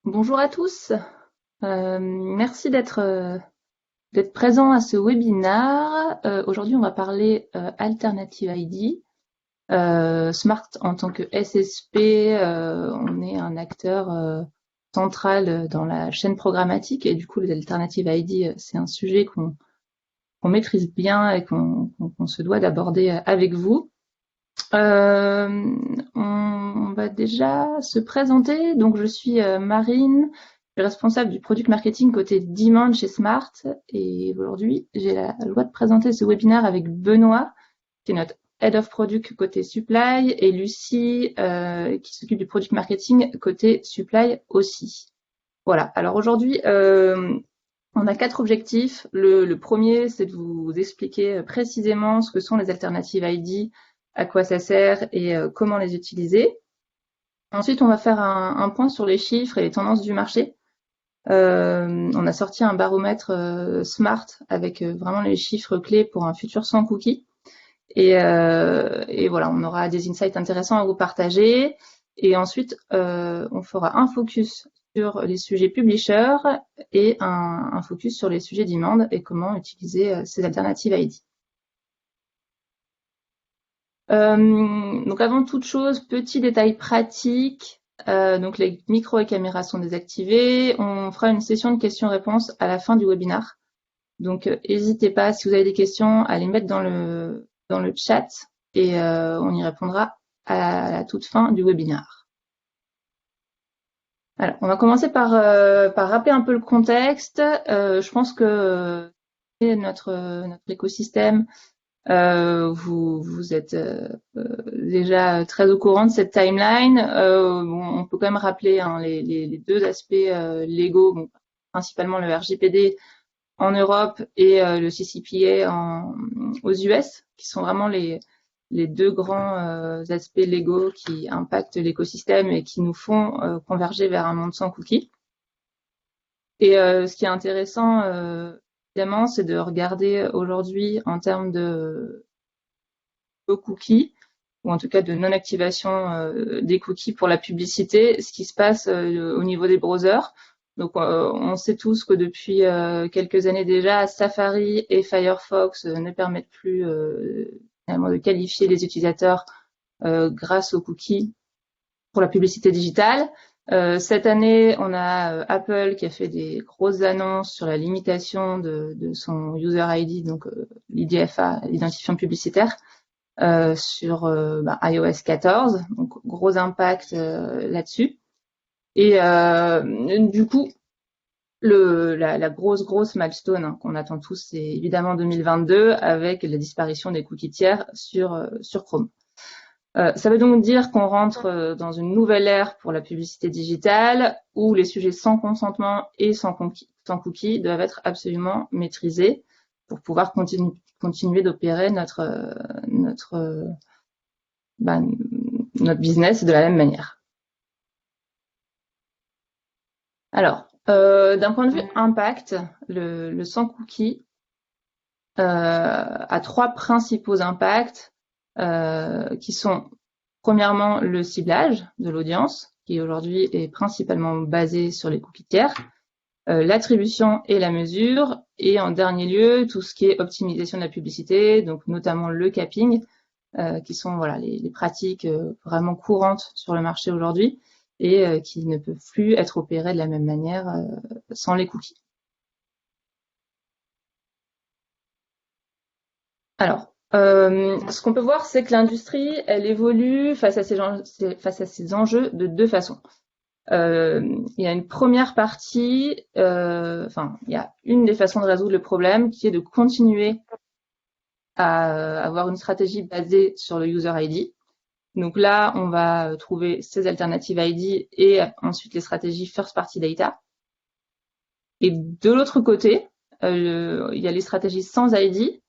Bonjour à tous. Merci d'être présent à ce webinaire. Aujourd'hui, on va parler Alternative ID. Smart en tant que SSP, on est un acteur central dans la chaîne programmatique et du coup, les Alternative ID, c'est un sujet qu'on maîtrise bien et qu'on se doit d'aborder avec vous. On va déjà se présenter. Donc, je suis Marine, je suis responsable du product marketing côté Demand chez Smart. Et aujourd'hui, j'ai la joie de présenter ce webinaire avec Benoît, qui est notre Head of Product côté Supply, et Lucie, qui s'occupe du product marketing côté Supply aussi. Voilà. Alors aujourd'hui, on a 4 objectifs. Le premier, c'est de vous expliquer précisément ce que sont les alternatives ID, à quoi ça sert et comment les utiliser. Ensuite, on va faire un point sur les chiffres et les tendances du marché. On a sorti un baromètre Smart avec vraiment les chiffres clés pour un futur sans cookies. Et voilà, on aura des insights intéressants à vous partager. Et ensuite, on fera un focus sur les sujets publishers et un focus sur les sujets demand et comment utiliser ces alternatives ID. Donc avant toute chose, petit détail pratique. Donc les micros et caméras sont désactivés. On fera une session de questions-réponses à la fin du webinaire. Donc n'hésitez pas, si vous avez des questions, à les mettre dans le chat et on y répondra à la toute fin du webinaire. Alors, on va commencer par rappeler un peu le contexte. Je pense que notre écosystème, vous êtes déjà très au courant de cette timeline. On peut quand même rappeler les deux aspects légaux, bon, principalement le RGPD en Europe et le CCPA aux US, qui sont vraiment les deux grands aspects légaux qui impactent l'écosystème et qui nous font converger vers un monde sans cookies. Et ce qui est intéressant, évidemment, c'est de regarder aujourd'hui en termes de cookies, ou en tout cas de non-activation des cookies pour la publicité, ce qui se passe au niveau des browsers. Donc, on sait tous que depuis quelques années déjà, Safari et Firefox ne permettent plus finalement de qualifier les utilisateurs grâce aux cookies pour la publicité digitale. Cette année, on a Apple qui a fait des grosses annonces sur la limitation de son User ID, donc l'IDFA, l'identifiant publicitaire, sur iOS 14, donc gros impact là-dessus. Et du coup, la grosse milestone qu'on attend tous, c'est évidemment 2022 avec la disparition des cookies tiers sur Chrome. Ça veut donc dire qu'on rentre dans une nouvelle ère pour la publicité digitale où les sujets sans consentement et sans cookies doivent être absolument maîtrisés pour pouvoir continuer d'opérer notre business de la même manière. Alors, d'un point de vue impact, le sans cookie a 3 principaux impacts qui sont premièrement le ciblage de l'audience, qui aujourd'hui est principalement basé sur les cookies tiers, l'attribution et la mesure, et en dernier lieu, tout ce qui est optimisation de la publicité, donc notamment le capping, qui sont voilà les pratiques vraiment courantes sur le marché aujourd'hui et qui ne peuvent plus être opérées de la même manière sans les cookies. Alors, ce qu'on peut voir, c'est que l'industrie, elle évolue face à ces enjeux de 2 façons. Il y a une première partie, il y a une des façons de résoudre le problème qui est de continuer à avoir une stratégie basée sur le user ID. Donc là, on va trouver ces alternatives ID et ensuite les stratégies first party data. Et de l'autre côté, il y a les stratégies sans ID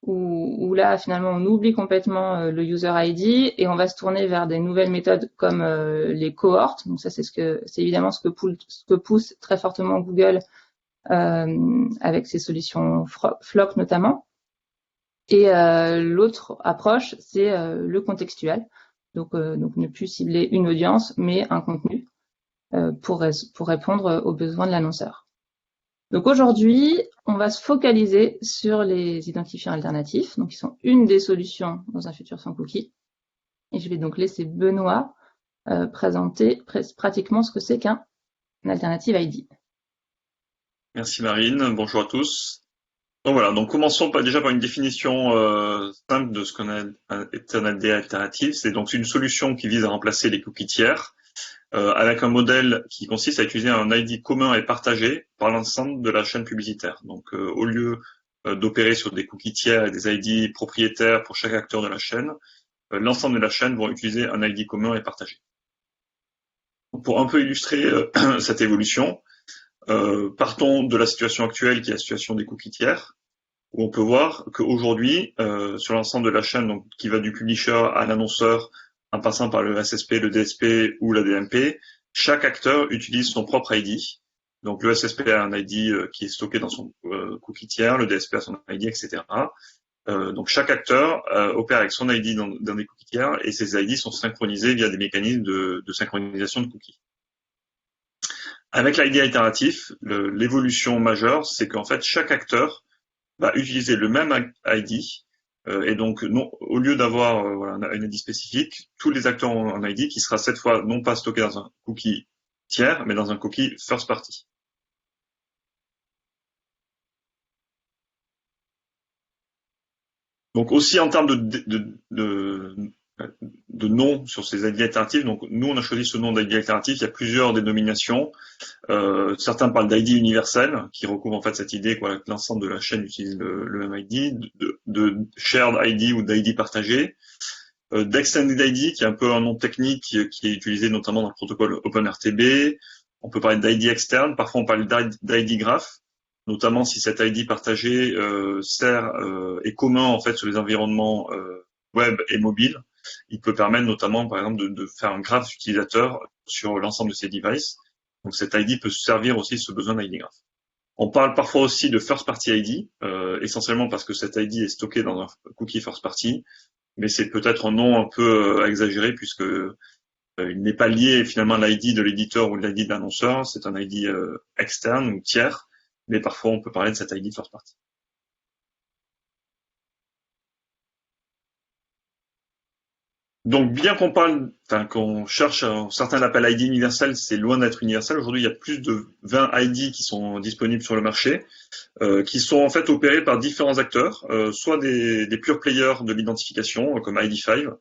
où là, finalement, on oublie complètement le user ID et on va se tourner vers des nouvelles méthodes comme les cohortes. Donc ça, c'est évidemment ce que pousse très fortement Google avec ses solutions Flock notamment. Et l'autre approche, c'est le contextuel. Donc ne plus cibler une audience, mais un contenu. pour répondre aux besoins de l'annonceur. Donc aujourd'hui, on va se focaliser sur les identifiants alternatifs, donc qui sont une des solutions dans un futur sans cookie. Et je vais donc laisser Benoît présenter pratiquement ce que c'est qu'un alternative ID. Merci Marine, bonjour à tous. Donc voilà, donc commençons déjà par une définition simple de ce qu'on est un ID alternative. C'est donc une solution qui vise à remplacer les cookies tiers avec un modèle qui consiste à utiliser un ID commun et partagé par l'ensemble de la chaîne publicitaire. Donc au lieu d'opérer sur des cookies tiers et des ID propriétaires pour chaque acteur de la chaîne, l'ensemble de la chaîne vont utiliser un ID commun et partagé. Donc, pour un peu illustrer cette évolution, partons de la situation actuelle qui est la situation des cookies tiers, où on peut voir qu'aujourd'hui, sur l'ensemble de la chaîne, donc, qui va du publisher à l'annonceur, en passant par le SSP, le DSP ou la DMP, chaque acteur utilise son propre ID. Donc le SSP a un ID qui est stocké dans son cookie tiers, le DSP a son ID, etc. Donc chaque acteur opère avec son ID dans des cookies tiers et ces ID sont synchronisés via des mécanismes de synchronisation de cookies. Avec l'ID itératif, l'évolution majeure, c'est qu'en fait chaque acteur va utiliser le même ID et donc non, au lieu d'avoir un ID spécifique, tous les acteurs ont un ID qui sera cette fois non pas stocké dans un cookie tiers, mais dans un cookie first party. Donc aussi en termes de nom sur ces ID alternatifs, donc nous on a choisi ce nom d'ID alternatif, il y a plusieurs dénominations. Certains parlent d'ID universel, qui recouvre en fait cette idée que l'ensemble de la chaîne utilise le même ID, de shared ID ou d'ID partagé, d'extended ID, qui est un peu un nom technique qui est utilisé notamment dans le protocole OpenRTB. On peut parler d'ID externe, parfois on parle d'ID graph, notamment si cet ID partagé est commun en fait sur les environnements web et mobile. Il peut permettre notamment, par exemple, de faire un graphe utilisateur sur l'ensemble de ces devices. Donc cet ID peut servir aussi ce besoin d'ID graph. On parle parfois aussi de first party ID, essentiellement parce que cet ID est stocké dans un cookie first party, mais c'est peut-être un nom un peu exagéré puisque il n'est pas lié finalement à l'ID de l'éditeur ou de l'ID de l'annonceur, c'est un ID externe ou tiers, mais parfois on peut parler de cet ID first party. Donc bien qu'on cherche, certains l'appellent ID universel, c'est loin d'être universel. Aujourd'hui, il y a plus de 20 ID qui sont disponibles sur le marché, qui sont en fait opérés par différents acteurs, soit des pure players de l'identification, comme ID5,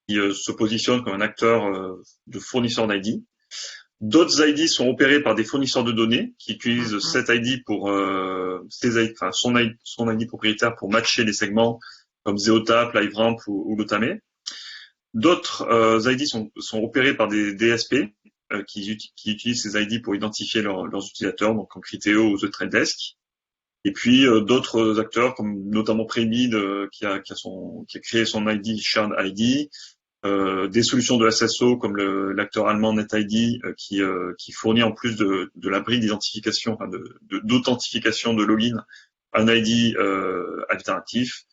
qui se positionnent comme un acteur de fournisseur d'ID. D'autres ID sont opérés par des fournisseurs de données qui utilisent cet ID pour son ID propriétaire pour matcher les segments comme Zeotap, LiveRamp ou Lotame. D'autres ID sont opérés par des DSP qui utilisent ces ID pour identifier leurs utilisateurs, donc comme Criteo ou The Trade Desk. Et puis d'autres acteurs comme notamment Premid qui a créé son ID Shared ID, des solutions de SSO comme l'acteur allemand NetID qui fournit en plus de la brique d'identification, enfin d'authentification de login, un ID alternatif.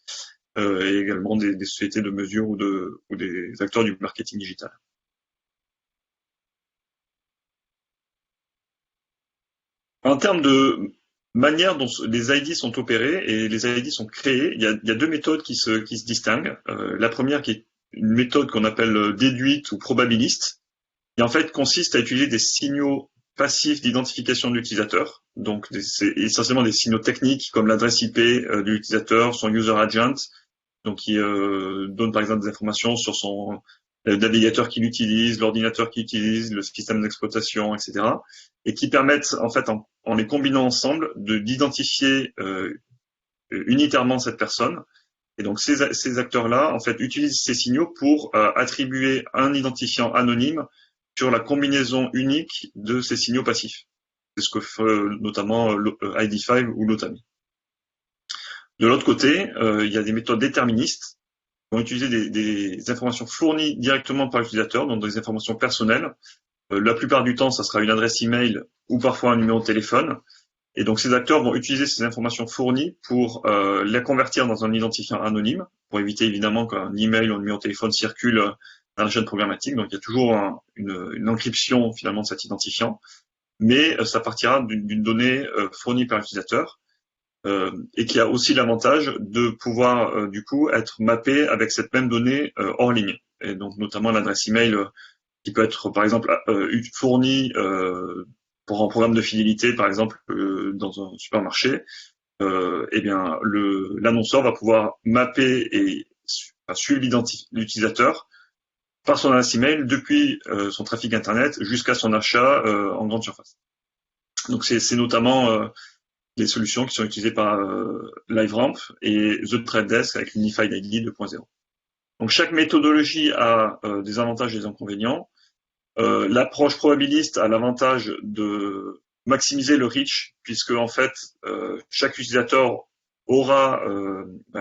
Et également des sociétés de mesure ou des acteurs du marketing digital. En termes de manière dont les ID sont opérés et les ID sont créés, il y a deux méthodes qui se distinguent. La première qui est une méthode qu'on appelle déduite ou probabiliste, qui en fait consiste à utiliser des signaux passifs d'identification de l'utilisateur. Donc c'est essentiellement des signaux techniques comme l'adresse IP de l'utilisateur, son user agent, donc qui donne par exemple des informations sur son navigateur qu'il utilise, l'ordinateur qu'il utilise, le système d'exploitation, etc. Et qui permettent en fait en les combinant ensemble d'identifier unitairement cette personne. Et donc ces acteurs-là en fait utilisent ces signaux pour attribuer un identifiant anonyme sur la combinaison unique de ces signaux passifs. C'est ce que fait notamment ID5 ou Lotame. De l'autre côté, il y a des méthodes déterministes qui vont utiliser des informations fournies directement par l'utilisateur, donc des informations personnelles. La plupart du temps, ça sera une adresse email ou parfois un numéro de téléphone. Et donc ces acteurs vont utiliser ces informations fournies pour les convertir dans un identifiant anonyme, pour éviter évidemment qu'un email ou un numéro de téléphone circule dans la chaîne programmatique. Donc il y a toujours une encryption finalement de cet identifiant, mais ça partira d'une donnée fournie par l'utilisateur et qui a aussi l'avantage de pouvoir du coup être mappé avec cette même donnée hors ligne. Et donc notamment l'adresse email qui peut être par exemple fournie pour un programme de fidélité par exemple dans un supermarché. Eh bien l'annonceur va pouvoir mapper et suivre l'utilisateur par son adresse email depuis son trafic internet jusqu'à son achat en grande surface. Donc c'est notamment les solutions qui sont utilisées par LiveRamp et The Trade Desk avec l'Unified ID 2.0. Donc chaque méthodologie a des avantages et des inconvénients. L'approche probabiliste a l'avantage de maximiser le reach, puisque en fait chaque utilisateur aura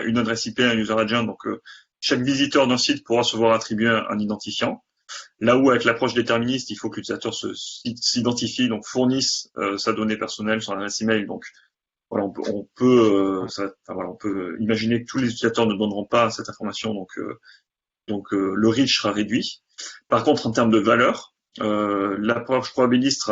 une adresse IP, un user agent, donc chaque visiteur d'un site pourra se voir attribuer un identifiant. Là où avec l'approche déterministe, il faut que l'utilisateur s'identifie, donc fournisse sa donnée personnelle, son adresse email. Donc voilà, on peut imaginer que tous les utilisateurs ne donneront pas cette information, donc le reach sera réduit. Par contre, en termes de valeur, l'approche probabiliste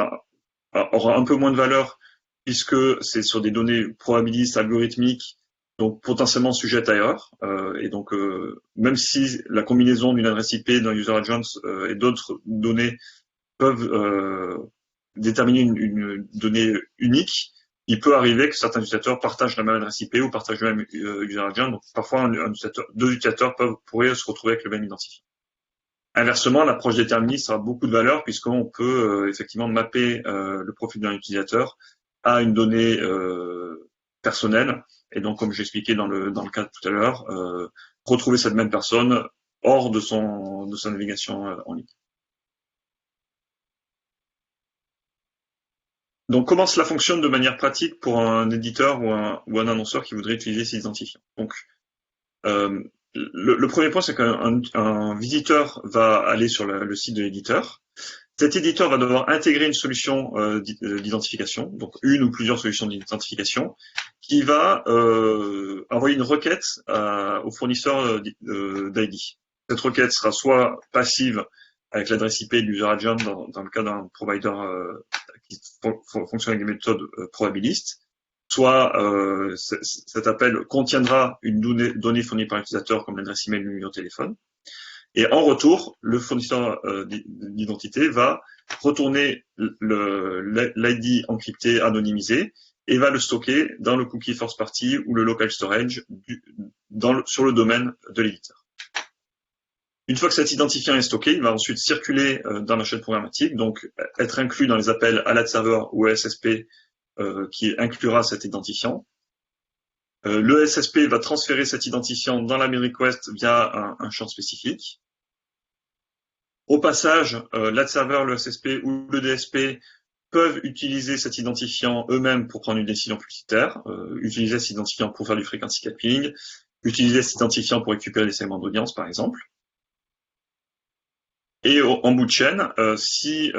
aura un peu moins de valeur puisque c'est sur des données probabilistes algorithmiques, donc potentiellement sujettes à erreur. Et donc, même si la combinaison d'une adresse IP, d'un user agent et d'autres données peuvent déterminer une donnée unique, il peut arriver que certains utilisateurs partagent la même adresse IP ou partagent le même user agent. Donc, parfois, deux utilisateurs pourraient se retrouver avec le même identifiant. Inversement, l'approche déterministe a beaucoup de valeur puisqu'on peut effectivement mapper le profil d'un utilisateur à une donnée personnelle. Et donc, comme j'expliquais dans le cas de tout à l'heure, retrouver cette même personne hors de sa navigation en ligne. Donc, comment cela fonctionne de manière pratique pour un éditeur ou un annonceur qui voudrait utiliser ces identifiants? Donc, le premier point, c'est qu'un visiteur va aller sur le site de l'éditeur. Cet éditeur va devoir intégrer une solution d'identification, donc une ou plusieurs solutions d'identification, qui va envoyer une requête au fournisseur d'ID. Cette requête sera soit passive avec l'adresse IP de l'user agent dans le cas d'un provider qui fonctionne avec des méthodes probabilistes, soit cet appel contiendra une donnée fournie par l'utilisateur comme l'adresse email ou le numéro de téléphone. Et en retour, le fournisseur d'identité va retourner l'ID encrypté, anonymisé, et va le stocker dans le cookie first party ou le local storage sur le domaine de l'éditeur. Une fois que cet identifiant est stocké, il va ensuite circuler dans la chaîne programmatique, donc être inclus dans les appels à l'ad-server ou à SSP qui inclura cet identifiant. Le SSP va transférer cet identifiant dans la mail request via un champ spécifique. Au passage, l'ad-server, le SSP ou le DSP peuvent utiliser cet identifiant eux-mêmes pour prendre une décision publicitaire, utiliser cet identifiant pour faire du frequency capping, utiliser cet identifiant pour récupérer des segments d'audience, par exemple. Et en bout de chaîne, si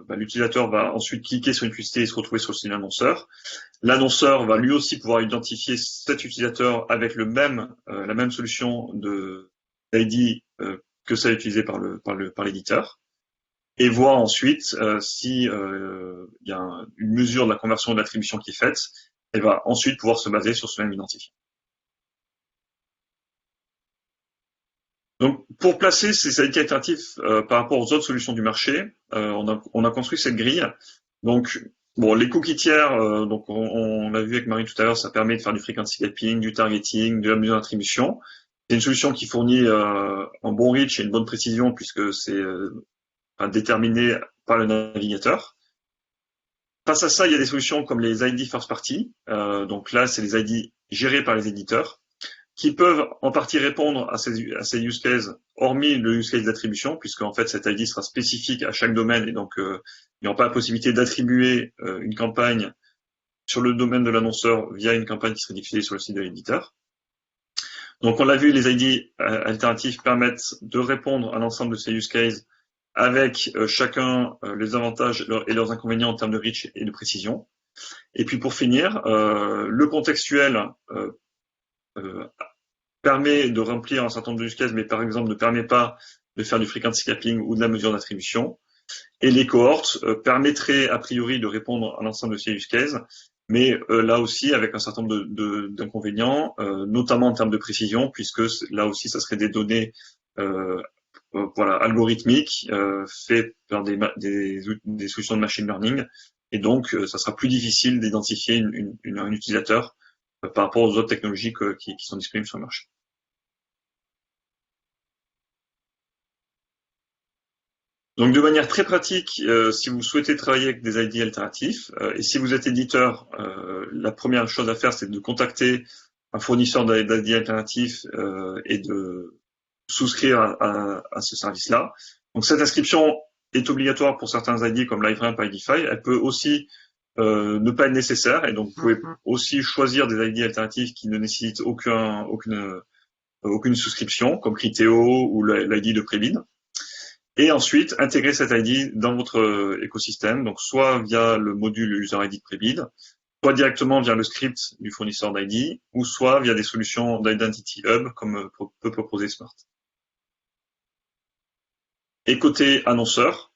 l'utilisateur va ensuite cliquer sur une publicité et se retrouver sur le site de l'annonceur va lui aussi pouvoir identifier cet utilisateur avec la même solution d'ID que celle utilisée par l'éditeur, et voir ensuite si il y a une mesure de la conversion de l'attribution qui est faite, et va ensuite pouvoir se baser sur ce même identifiant. Donc, pour placer ces ID alternatifs par rapport aux autres solutions du marché, on a construit cette grille. Donc, bon, les cookies tiers, donc on l'a vu avec Marie tout à l'heure, ça permet de faire du frequency capping, du targeting, de la mesure d'attribution. C'est une solution qui fournit un bon reach et une bonne précision puisque c'est déterminé par le navigateur. Face à ça, il y a des solutions comme les ID first party. Donc là, c'est les ID gérés par les éditeurs, qui peuvent en partie répondre à ces use cases, hormis le use case d'attribution, puisque en fait cet ID sera spécifique à chaque domaine et donc il n'y aura pas la possibilité d'attribuer une campagne sur le domaine de l'annonceur via une campagne qui serait diffusée sur le site de l'éditeur. Donc on l'a vu, les ID alternatifs permettent de répondre à l'ensemble de ces use cases avec chacun les avantages et leurs inconvénients en termes de reach et de précision. Et puis pour finir, le contextuel permet de remplir un certain nombre de use cases, mais par exemple ne permet pas de faire du frequency capping ou de la mesure d'attribution. Et les cohortes permettraient a priori de répondre à l'ensemble de ces use cases, mais là aussi avec un certain nombre d'inconvénients, notamment en termes de précision, puisque là aussi ça serait des données voilà, algorithmiques faites par des solutions de machine learning, et donc ça sera plus difficile d'identifier un utilisateur par rapport aux autres technologies qui sont disponibles sur le marché. Donc de manière très pratique, si vous souhaitez travailler avec des ID alternatifs, et si vous êtes éditeur, la première chose à faire, c'est de contacter un fournisseur d'ID alternatifs et de souscrire à ce service-là. Donc cette inscription est obligatoire pour certains ID comme LiveRamp, IDFi. Elle peut aussi ne pas être nécessaire, et donc vous pouvez aussi choisir des ID alternatifs qui ne nécessitent aucune souscription, comme Criteo ou l'ID de Prebid. Et ensuite, intégrer cet ID dans votre écosystème, donc soit via le module User ID de Prebid, soit directement via le script du fournisseur d'ID, ou soit via des solutions d'Identity Hub, comme peut proposer Smart. Et côté annonceur,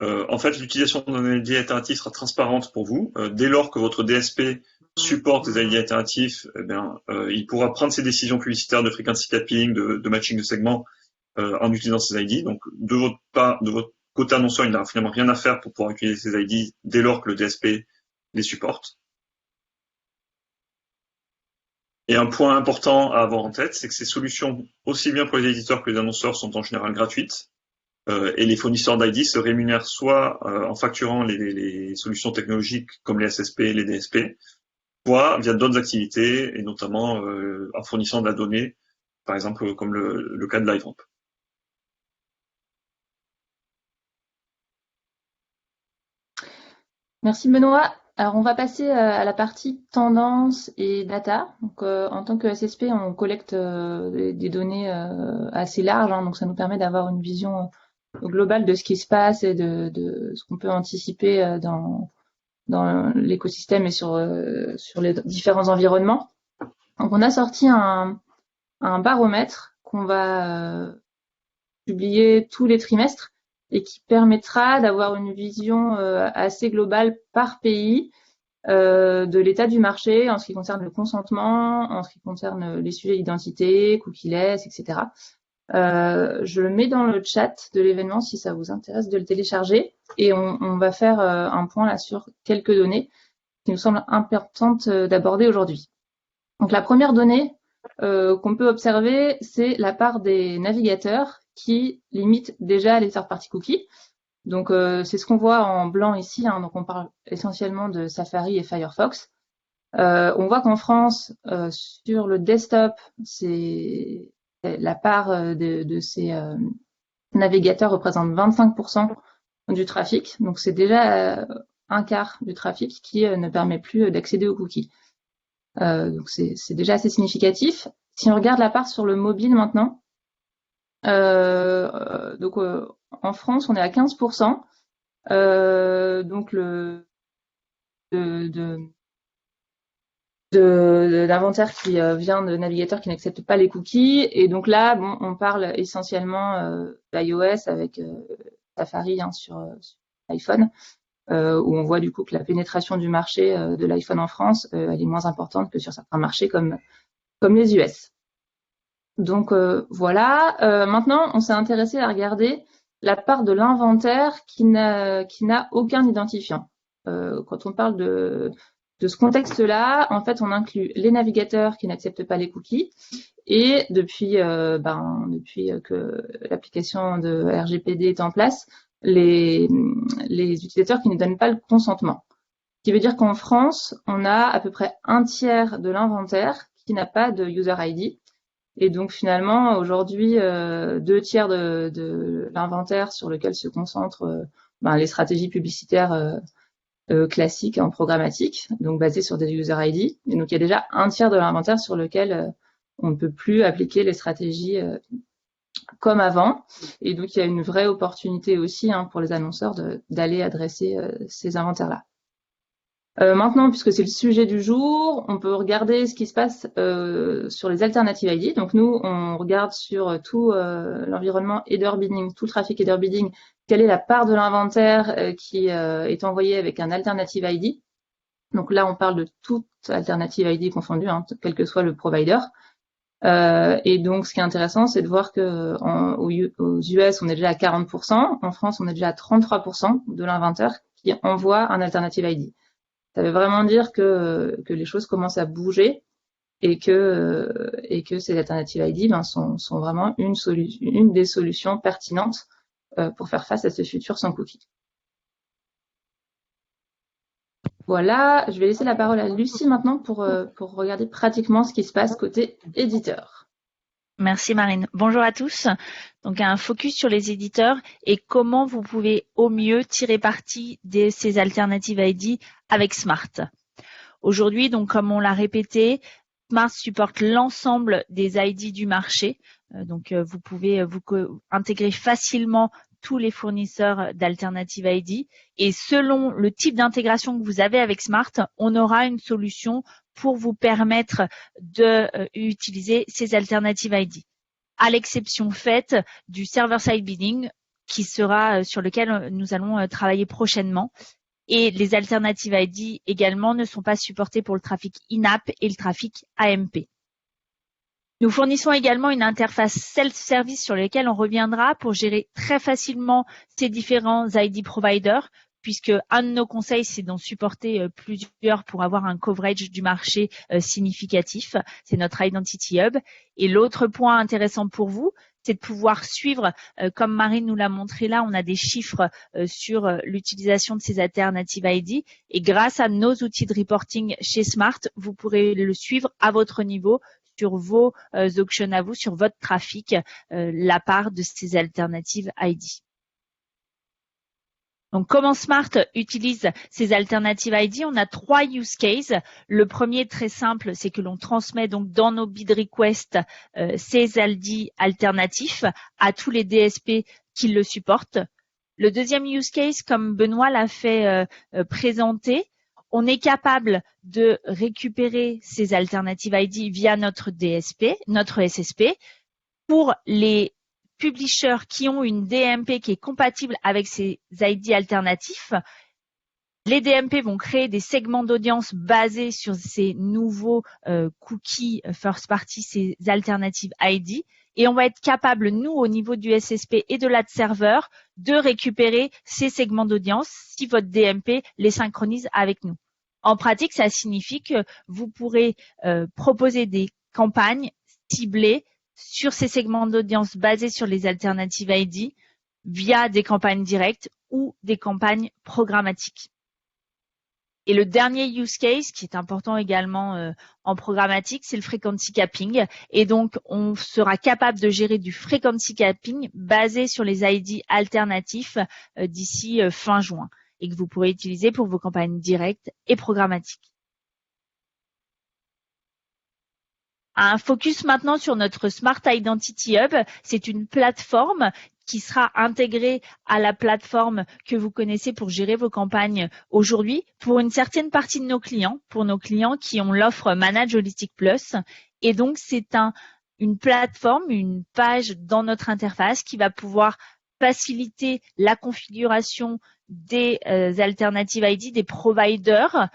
en fait, l'utilisation d'un ID alternatif sera transparente pour vous. Dès lors que votre DSP supporte des ID alternatifs, eh bien, il pourra prendre ses décisions publicitaires de frequency capping, de matching de segments, en utilisant ces ID. Donc, de votre côté annonceur, il n'a finalement rien à faire pour pouvoir utiliser ces ID dès lors que le DSP les supporte. Et un point important à avoir en tête, c'est que ces solutions, aussi bien pour les éditeurs que les annonceurs, sont en général gratuites. Et les fournisseurs d'ID se rémunèrent soit en facturant les solutions technologiques comme les SSP et les DSP, soit via d'autres activités, et notamment en fournissant de la donnée, par exemple comme le cas de LiveRamp. Merci Benoît. Alors on va passer à la partie tendance et data. Donc en tant que SSP, on collecte des données assez larges, hein, donc ça nous permet d'avoir une vision globale de ce qui se passe et de ce qu'on peut anticiper dans l'écosystème et sur les différents environnements. Donc on a sorti un baromètre qu'on va publier tous les trimestres et qui permettra d'avoir une vision assez globale par pays de l'état du marché en ce qui concerne le consentement, en ce qui concerne les sujets d'identité, cookieless, etc. Je le mets dans le chat de l'événement si ça vous intéresse de le télécharger, et on va faire un point là sur quelques données qui nous semblent importantes d'aborder aujourd'hui. Donc la première donnée qu'on peut observer, c'est la part des navigateurs qui limitent déjà les third-party cookies. Donc c'est ce qu'on voit en blanc ici, hein, donc on parle essentiellement de Safari et Firefox. On voit qu'en France, sur le desktop, c'est la part de ces navigateurs représente 25% du trafic. Donc c'est déjà un quart du trafic qui ne permet plus d'accéder aux cookies. Donc c'est déjà assez significatif. Si on regarde la part sur le mobile maintenant, donc en France on est à 15%. Donc d'inventaire qui vient de navigateurs qui n'acceptent pas les cookies. Et donc là, bon, on parle essentiellement d'iOS avec Safari sur iPhone, où on voit du coup que la pénétration du marché de l'iPhone en France, elle est moins importante que sur certains marchés comme les US. Donc voilà. Maintenant, on s'est intéressé à regarder la part de l'inventaire qui n'a aucun identifiant. Quand on parle de ce contexte-là, en fait, on inclut les navigateurs qui n'acceptent pas les cookies, et depuis que l'application de RGPD est en place, les utilisateurs qui ne donnent pas le consentement. Ce qui veut dire qu'en France, on a à peu près un tiers de l'inventaire qui n'a pas de user ID. Et donc finalement, aujourd'hui, 2 tiers de l'inventaire sur lequel se concentrent les stratégies publicitaires classiques en programmatique, donc basées sur des user ID. Et donc il y a déjà un tiers de l'inventaire sur lequel on ne peut plus appliquer les stratégies comme avant. Et donc il y a une vraie opportunité aussi pour les annonceurs d'aller adresser ces inventaires-là. Maintenant, puisque c'est le sujet du jour, on peut regarder ce qui se passe sur les alternatives ID. Donc nous, on regarde sur tout l'environnement header bidding, tout le trafic header bidding, quelle est la part de l'inventaire qui est envoyé avec un alternative ID. Donc là, on parle de toute alternative ID confondue, hein, quel que soit le provider. Et donc, ce qui est intéressant, c'est de voir que aux US, on est déjà à 40%, en France, on est déjà à 33% de l'inventaire qui envoie un alternative ID. Ça veut vraiment dire que les choses commencent à bouger et que ces alternatives ID sont vraiment une des solutions pertinentes pour faire face à ce futur sans cookies. Voilà, je vais laisser la parole à Lucie maintenant pour regarder pratiquement ce qui se passe côté éditeur. Merci Marine. Bonjour à tous. Donc un focus sur les éditeurs et comment vous pouvez au mieux tirer parti de ces alternatives ID avec Smart. Aujourd'hui, donc comme on l'a répété, Smart supporte l'ensemble des ID du marché. Donc vous pouvez vous intégrer facilement tous les fournisseurs d'alternatives ID et selon le type d'intégration que vous avez avec Smart, on aura une solution pour vous permettre d'utiliser ces alternatives ID. À l'exception faite du server-side bidding qui sera sur lequel nous allons travailler prochainement. Et les alternatives ID également ne sont pas supportées pour le trafic in-app et le trafic AMP. Nous fournissons également une interface self-service sur laquelle on reviendra pour gérer très facilement ces différents ID providers, puisque un de nos conseils, c'est d'en supporter plusieurs pour avoir un coverage du marché significatif. C'est notre Identity Hub. Et l'autre point intéressant pour vous, c'est de pouvoir suivre, comme Marine nous l'a montré là, on a des chiffres sur l'utilisation de ces alternatives ID. Et grâce à nos outils de reporting chez Smart, vous pourrez le suivre à votre niveau sur vos auctions à vous, sur votre trafic, la part de ces alternatives ID. Donc, comment Smart utilise ces alternatives ID? On a 3 use cases. Le premier, très simple, c'est que l'on transmet donc dans nos bid requests ces ID alternatifs à tous les DSP qui le supportent. Le deuxième use case, comme Benoît l'a fait présenter, on est capable de récupérer ces alternatives ID via notre DSP, notre SSP, pour les publishers qui ont une DMP qui est compatible avec ces ID alternatifs. Les DMP vont créer des segments d'audience basés sur ces nouveaux cookies first party, ces alternatives ID. Et on va être capable, nous, au niveau du SSP et de l'ad server, de récupérer ces segments d'audience si votre DMP les synchronise avec nous. En pratique, ça signifie que vous pourrez proposer des campagnes ciblées sur ces segments d'audience basés sur les alternatives ID via des campagnes directes ou des campagnes programmatiques. Et le dernier use case, qui est important également en programmatique, c'est le frequency capping. Et donc, on sera capable de gérer du frequency capping basé sur les ID alternatifs d'ici fin juin et que vous pourrez utiliser pour vos campagnes directes et programmatiques. Un focus maintenant sur notre Smart Identity Hub. C'est une plateforme qui sera intégrée à la plateforme que vous connaissez pour gérer vos campagnes aujourd'hui pour une certaine partie de nos clients, pour nos clients qui ont l'offre Manage Holistic Plus. Et donc, c'est une plateforme, une page dans notre interface qui va pouvoir faciliter la configuration des alternatives ID, des providers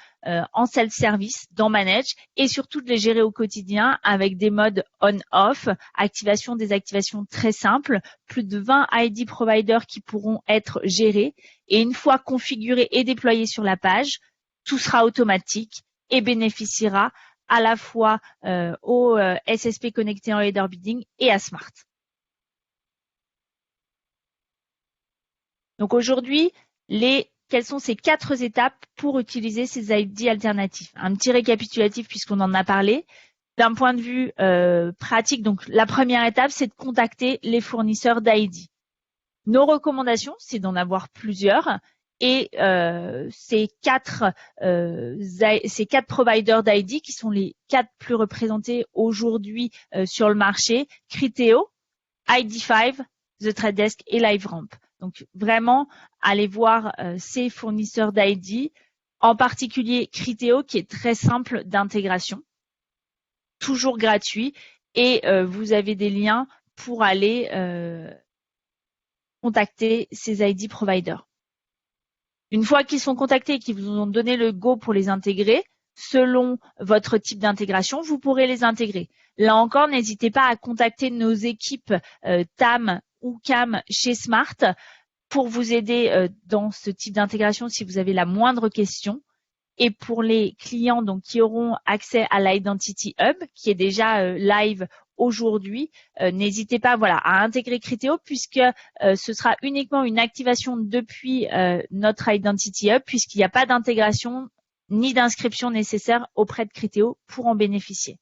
en self-service, dans Manage et surtout de les gérer au quotidien avec des modes on-off, activation, désactivation très simples, plus de 20 ID providers qui pourront être gérés et une fois configurés et déployés sur la page, tout sera automatique et bénéficiera à la fois au SSP connecté en header bidding et à Smart. Donc aujourd'hui, quelles sont ces 4 étapes pour utiliser ces ID alternatifs? Un petit récapitulatif puisqu'on en a parlé. D'un point de vue pratique, donc la première étape, c'est de contacter les fournisseurs d'ID. Nos recommandations, c'est d'en avoir plusieurs. Et ces 4 providers d'ID qui sont les 4 plus représentés aujourd'hui sur le marché, Criteo, ID5, The Trade Desk et LiveRamp. Donc vraiment, allez voir ces fournisseurs d'ID. En particulier Criteo, qui est très simple d'intégration, toujours gratuit, et vous avez des liens pour aller contacter ces ID providers. Une fois qu'ils sont contactés et qu'ils vous ont donné le go pour les intégrer, selon votre type d'intégration, vous pourrez les intégrer. Là encore, n'hésitez pas à contacter nos équipes TAM ou CAM chez Smart pour vous aider dans ce type d'intégration si vous avez la moindre question. Et pour les clients donc qui auront accès à l'Identity Hub, qui est déjà live aujourd'hui, n'hésitez pas à intégrer Criteo puisque ce sera uniquement une activation depuis notre Identity Hub puisqu'il n'y a pas d'intégration ni d'inscription nécessaire auprès de Criteo pour en bénéficier.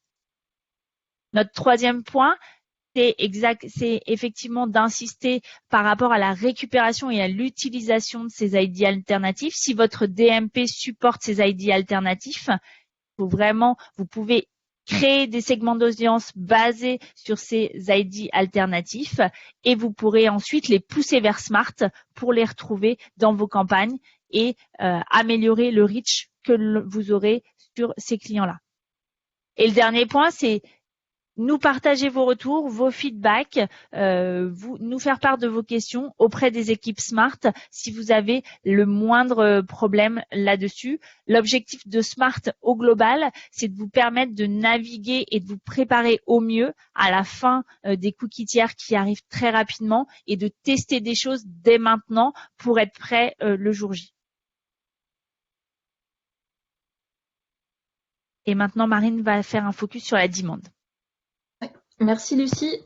Notre troisième point, c'est effectivement d'insister par rapport à la récupération et à l'utilisation de ces ID alternatifs. Si votre DMP supporte ces ID alternatifs, vous pouvez créer des segments d'audience basés sur ces ID alternatifs et vous pourrez ensuite les pousser vers Smart pour les retrouver dans vos campagnes et améliorer le reach que vous aurez sur ces clients-là. Et le dernier point, c'est nous partager vos retours, vos feedbacks, nous faire part de vos questions auprès des équipes Smart si vous avez le moindre problème là-dessus. L'objectif de Smart au global, c'est de vous permettre de naviguer et de vous préparer au mieux à la fin des cookies tiers qui arrivent très rapidement et de tester des choses dès maintenant pour être prêt le jour J. Et maintenant, Marine va faire un focus sur la demande. Merci Lucie.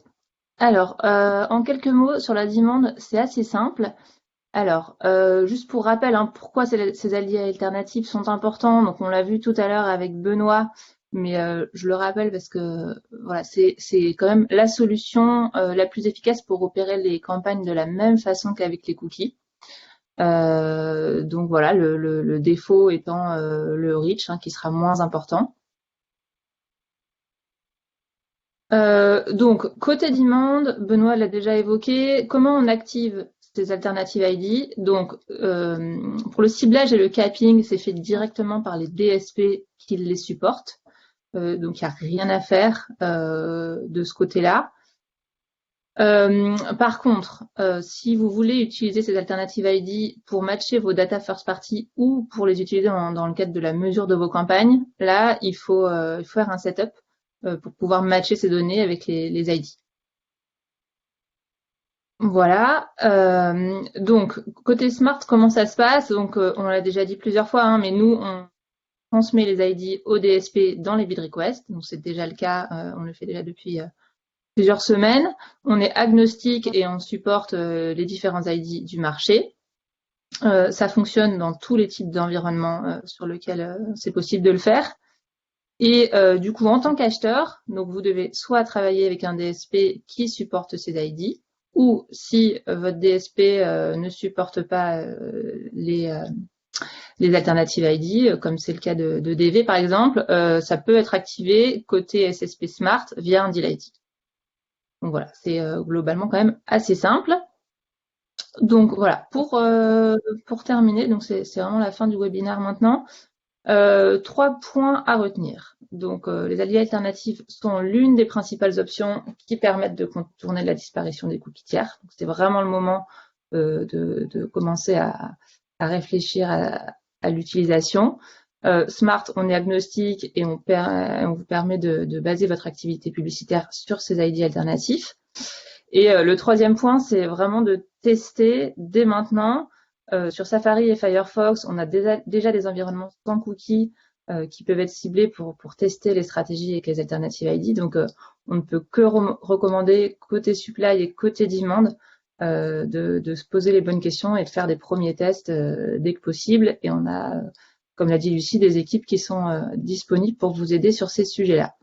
Alors, en quelques mots sur la demande, c'est assez simple. Alors, juste pour rappel, pourquoi ces alliés alternatifs sont importants. Donc, on l'a vu tout à l'heure avec Benoît, mais je le rappelle parce que voilà, c'est quand même la solution la plus efficace pour opérer les campagnes de la même façon qu'avec les cookies. Donc voilà, le défaut étant le reach qui sera moins important. Donc, côté demande, Benoît l'a déjà évoqué, comment on active ces alternatives ID? Donc, pour le ciblage et le capping, c'est fait directement par les DSP qui les supportent. Donc, il n'y a rien à faire de ce côté-là. Par contre, si vous voulez utiliser ces alternatives ID pour matcher vos data first party ou pour les utiliser dans le cadre de la mesure de vos campagnes, là, il faut faire un setup pour pouvoir matcher ces données avec les ID. Voilà. Donc, côté Smart, comment ça se passe? Donc, on l'a déjà dit plusieurs fois, mais nous, on transmet les ID au DSP dans les bid requests. Donc, c'est déjà le cas. On le fait déjà depuis plusieurs semaines. On est agnostique et on supporte les différents ID du marché. Ça fonctionne dans tous les types d'environnements sur lesquels c'est possible de le faire. Et du coup, en tant qu'acheteur, donc vous devez soit travailler avec un DSP qui supporte ces ID, ou si votre DSP ne supporte pas les alternatives ID, comme c'est le cas de DV par exemple, ça peut être activé côté SSP Smart via un deal ID. Donc voilà, c'est globalement quand même assez simple. Donc voilà, pour terminer, donc c'est vraiment la fin du webinaire maintenant. 3 points à retenir. Donc, les alliés alternatifs sont l'une des principales options qui permettent de contourner la disparition des cookies tiers. Donc, c'est vraiment le moment de commencer à réfléchir à l'utilisation. Smart, on est agnostique et on vous permet de baser votre activité publicitaire sur ces ID alternatifs. Et le troisième point, c'est vraiment de tester dès maintenant. Sur Safari et Firefox, on a déjà des environnements sans cookies qui peuvent être ciblés pour tester les stratégies avec les alternatives ID. Donc, on ne peut que recommander côté supply et côté demand de se poser les bonnes questions et de faire des premiers tests dès que possible. Et on a, comme l'a dit Lucie, des équipes qui sont disponibles pour vous aider sur ces sujets-là.